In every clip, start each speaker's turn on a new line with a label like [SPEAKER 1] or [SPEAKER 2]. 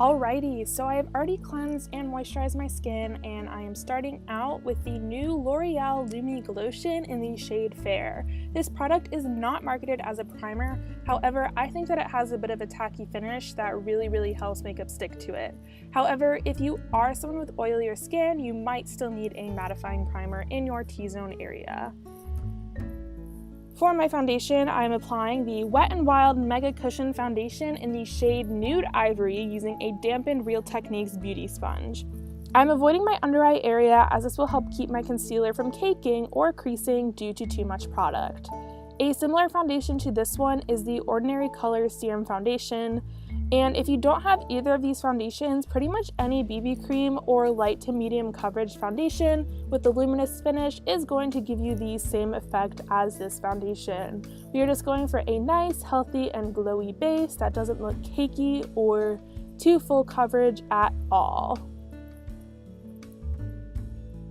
[SPEAKER 1] Alrighty, so I have already cleansed and moisturized my skin, and I am starting out with the new L'Oreal Lumi Glotion in the shade Fair. This product is not marketed as a primer, however, I think that it has a bit of a tacky finish that really helps makeup stick to it. However, if you are someone with oilier skin, you might still need a mattifying primer in your T-zone area. For my foundation, I'm applying the Wet n Wild Mega Cushion Foundation in the shade Nude Ivory using a dampened Real Techniques beauty sponge. I'm avoiding my under eye area as this will help keep my concealer from caking or creasing due to too much product. A similar foundation to this one is the Ordinary Colors Serum Foundation, and if you don't have either of these foundations, pretty much any BB cream or light to medium coverage foundation with the luminous finish is going to give you the same effect as this foundation. We are just going for a nice, healthy, and glowy base that doesn't look cakey or too full coverage at all.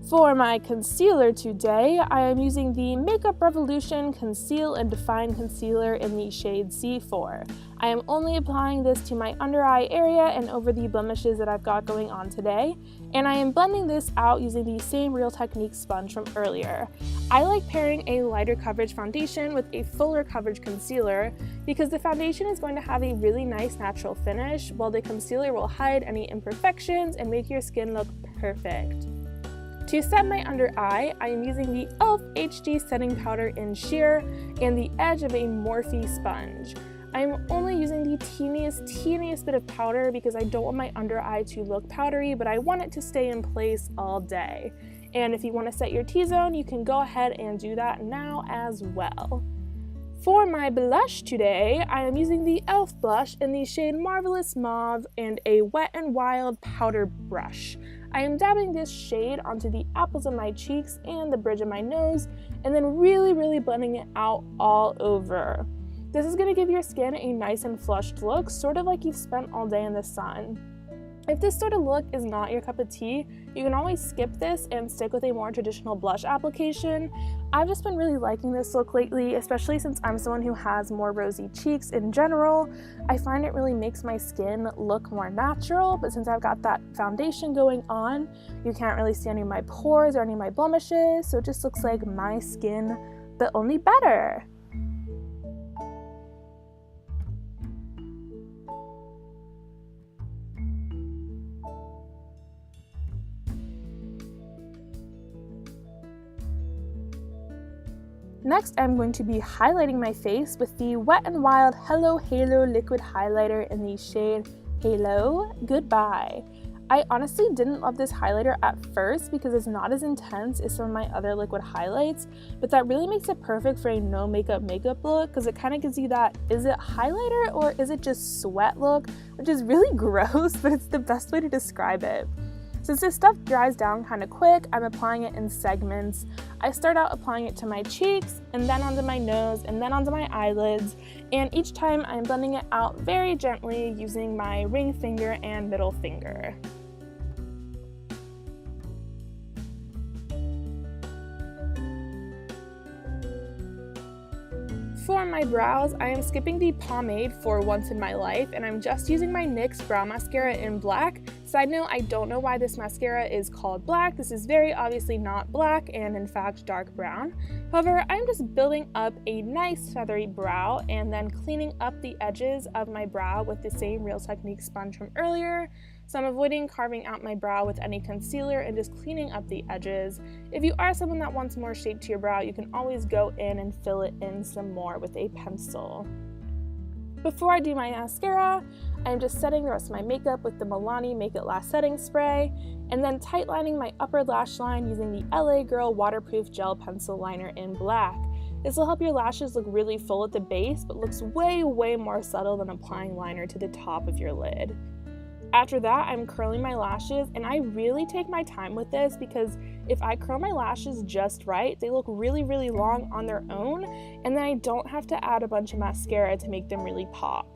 [SPEAKER 1] For my concealer today, I am using the Makeup Revolution Conceal and Define Concealer in the shade C4. I am only applying this to my under eye area and over the blemishes that I've got going on today, and I am blending this out using the same Real Techniques sponge from earlier. I like pairing a lighter coverage foundation with a fuller coverage concealer because the foundation is going to have a really nice natural finish, while the concealer will hide any imperfections and make your skin look perfect. To set my under eye, I am using the e.l.f. HD Setting Powder in Sheer and the edge of a Morphe Sponge. I am only using the teeniest bit of powder because I don't want my under eye to look powdery, but I want it to stay in place all day. And if you want to set your T-zone, you can go ahead and do that now as well. For my blush today, I am using the e.l.f. blush in the shade Marvelous Mauve and a Wet n Wild powder brush. I am dabbing this shade onto the apples of my cheeks and the bridge of my nose, and then really blending it out all over. This is going to give your skin a nice and flushed look, sort of like you've spent all day in the sun. If this sort of look is not your cup of tea, you can always skip this and stick with a more traditional blush application. I've just been really liking this look lately, especially since I'm someone who has more rosy cheeks in general. I find it really makes my skin look more natural, but since I've got that foundation going on, you can't really see any of my pores or any of my blemishes, so it just looks like my skin, but only better. Next, I'm going to be highlighting my face with the Wet n Wild Hello Halo Liquid Highlighter in the shade Halo Goodbye. I honestly didn't love this highlighter at first because it's not as intense as some of my other liquid highlights, but that really makes it perfect for a no makeup look because it kind of gives you that, is it highlighter or is it just sweat look, which is really gross, but it's the best way to describe it. Since this stuff dries down kind of quick, I'm applying it in segments. I start out applying it to my cheeks, and then onto my nose, and then onto my eyelids, and each time I'm blending it out very gently using my ring finger and middle finger. For my brows, I am skipping the pomade for once in my life, and I'm just using my NYX Brow Mascara in black. Side note, I don't know why this mascara is called black. This is very obviously not black and in fact dark brown. However, I'm just building up a nice feathery brow and then cleaning up the edges of my brow with the same Real Techniques sponge from earlier. So I'm avoiding carving out my brow with any concealer and just cleaning up the edges. If you are someone that wants more shape to your brow, you can always go in and fill it in some more with a pencil. Before I do my mascara, I'm just setting the rest of my makeup with the Milani Make It Last Setting Spray, and then tightlining my upper lash line using the LA Girl Waterproof Gel Pencil Liner in black. This will help your lashes look really full at the base, but looks way more subtle than applying liner to the top of your lid. After that, I'm curling my lashes, and I really take my time with this because if I curl my lashes just right, they look really long on their own, and then I don't have to add a bunch of mascara to make them really pop.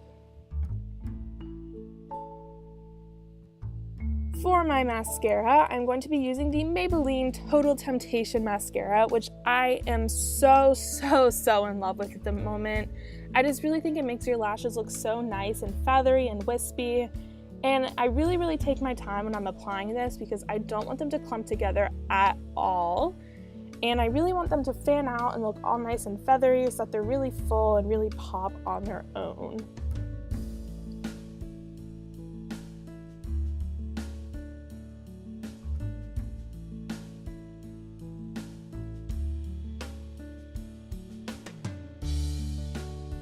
[SPEAKER 1] For my mascara, I'm going to be using the Maybelline Total Temptation Mascara, which I am so in love with at the moment. I just really think it makes your lashes look so nice and feathery and wispy. And I really take my time when I'm applying this because I don't want them to clump together at all. And I really want them to fan out and look all nice and feathery so that they're really full and really pop on their own.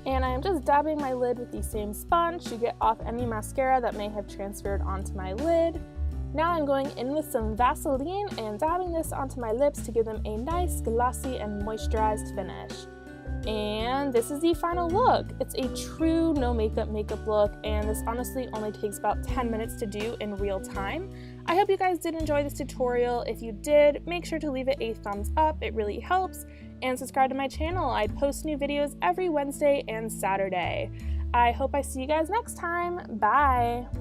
[SPEAKER 1] And I am just dabbing my lid with the same sponge to get off any mascara that may have transferred onto my lid. Now I'm going in with some Vaseline and dabbing this onto my lips to give them a nice glossy and moisturized finish. And this is the final look. It's a true no makeup look, and this honestly only takes about 10 minutes to do in real time. I hope you guys did enjoy this tutorial. If you did, make sure to leave it a thumbs up, it really helps, and subscribe to my channel. I post new videos every Wednesday and Saturday. I hope I see you guys next time. Bye!